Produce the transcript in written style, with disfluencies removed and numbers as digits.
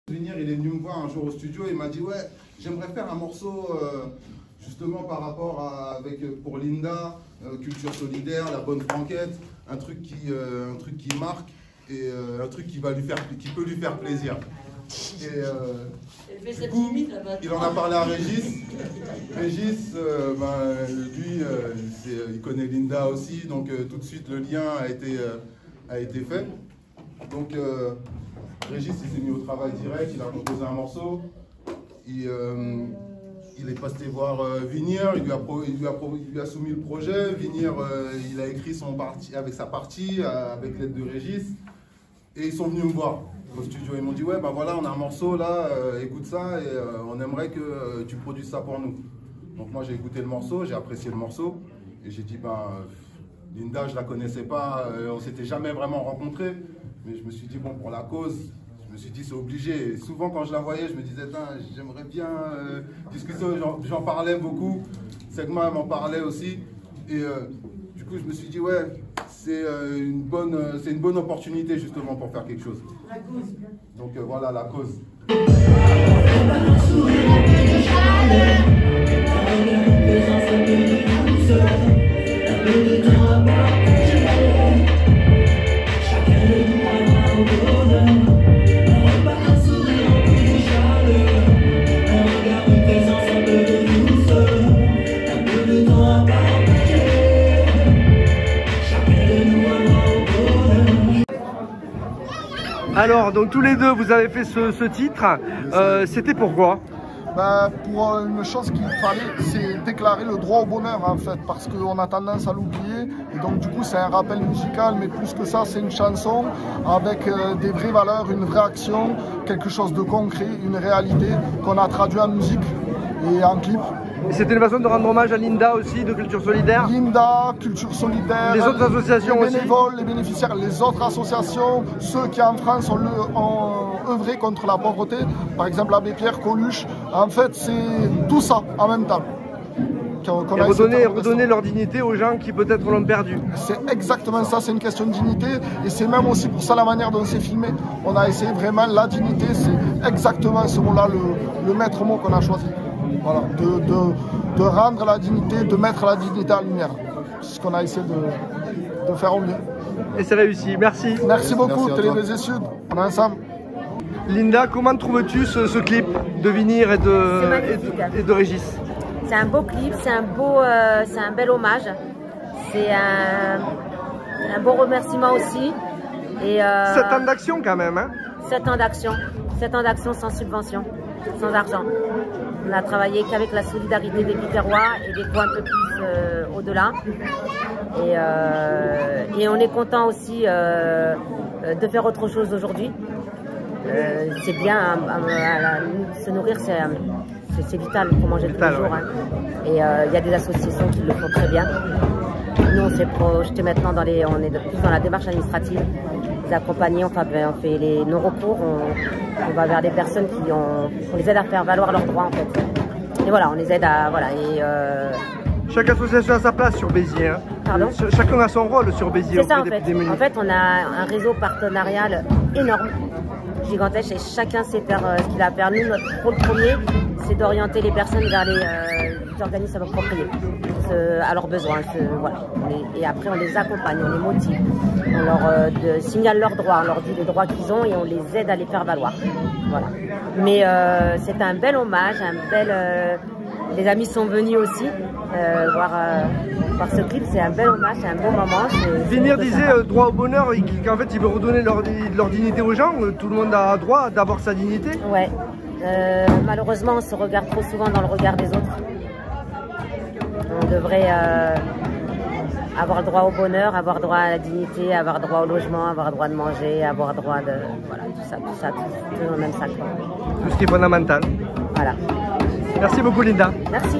Il est venu me voir un jour au studio et il m'a dit ouais, j'aimerais faire un morceau justement par rapport à, pour Linda, culture solidaire, la bonne franquette, un truc qui marque et un truc qui peut lui faire plaisir. Et du coup, il en a parlé à Régis. Régis, lui, il connaît Linda aussi, donc tout de suite le lien a été fait. Donc Régis, il s'est mis au travail direct, il a composé un morceau. Il est passé voir Vinir, il lui a soumis le projet. Vinir, il a écrit son parti avec sa partie, avec l'aide de Régis. Et ils sont venus me voir au studio. Ils m'ont dit ouais, bah voilà, on a un morceau là, écoute ça, et on aimerait que tu produises ça pour nous. Donc moi j'ai écouté le morceau, j'ai apprécié le morceau, et j'ai dit Linda, je la connaissais pas, on s'était jamais vraiment rencontrés, mais je me suis dit bon, pour la cause, je me suis dit c'est obligé. Et souvent quand je la voyais, je me disais j'aimerais bien discuter, j'en parlais beaucoup, Segma m'en parlait aussi, et du coup je me suis dit ouais, c'est une bonne opportunité justement pour faire quelque chose. La cause. Donc voilà la cause. Alors, donc tous les deux, vous avez fait ce titre. C'était pourquoi? Pour une chose qu'il fallait, c'est déclarer le droit au bonheur en fait, parce qu'on a tendance à l'oublier. Et donc du coup, c'est un rappel musical, mais plus que ça, c'est une chanson avec des vraies valeurs, une vraie action, quelque chose de concret, une réalité qu'on a traduit en musique et en clip. C'était une façon de rendre hommage à Linda aussi, de Culture Solidaire. Linda, Culture Solidaire, les autres associations les bénévoles, les bénéficiaires, les autres associations, ceux qui en France ont œuvré contre la pauvreté, par exemple l'abbé Pierre, Coluche. En fait, c'est tout ça en même temps. Et redonner leur dignité aux gens qui peut-être l'ont perdu. C'est exactement ça, c'est une question de dignité. Et c'est même aussi pour ça la manière dont c'est filmé. On a essayé vraiment la dignité, c'est exactement ce mot-là, le maître mot qu'on a choisi. Voilà, de rendre la dignité, de mettre la dignité en lumière. C'est ce qu'on a essayé de faire au mieux. Et c'est réussi, merci. Merci beaucoup, Télévisé Sud, on est ensemble. Linda, comment trouves-tu ce clip de Vinir et de Régis? C'est un beau clip, c'est un bel hommage. C'est un beau remerciement aussi. Et 7 ans d'action quand même, hein? 7 ans d'action. 7 ans d'action sans subvention, sans argent. On a travaillé qu'avec la solidarité des Biterrois et des fois un peu plus au-delà. Et on est content aussi de faire autre chose aujourd'hui. C'est bien, se nourrir, c'est vital pour manger tous les jours. Ouais. Hein. Et il y a des associations qui le font très bien. Nous, on s'est projeté maintenant on est plus dans la démarche administrative. Les accompagner, on fait les non-recours, on va vers des personnes on les aide à faire valoir leurs droits en fait. Et voilà, on les aide à Chaque association a sa place sur Béziers. Hein. Pardon ? Chacun a son rôle sur Béziers. C'est ça en fait. En fait, on a un réseau partenarial énorme, gigantesque, et chacun sait faire ce qu'il a à faire. Nous, notre rôle premier, c'est d'orienter les personnes vers les organismes appropriés à leurs besoins. Voilà. Et après, on les accompagne, on les motive, on leur signale leurs droits, on leur dit les droits qu'ils ont et on les aide à les faire valoir. Voilà. Mais c'est un bel hommage, les amis sont venus aussi voir ce clip, c'est un bel hommage, c'est un bon moment. Vinir disait droit au bonheur, qu'en fait il veut redonner leur dignité aux gens, tout le monde a droit d'avoir sa dignité. Ouais, malheureusement on se regarde trop souvent dans le regard des autres. On devrait avoir droit au bonheur, avoir droit à la dignité, avoir droit au logement, avoir droit de manger, avoir droit de... Voilà, tout ça, tout dans le même sac. Tout ce qui est fondamental. Voilà. Merci beaucoup Linda. Merci.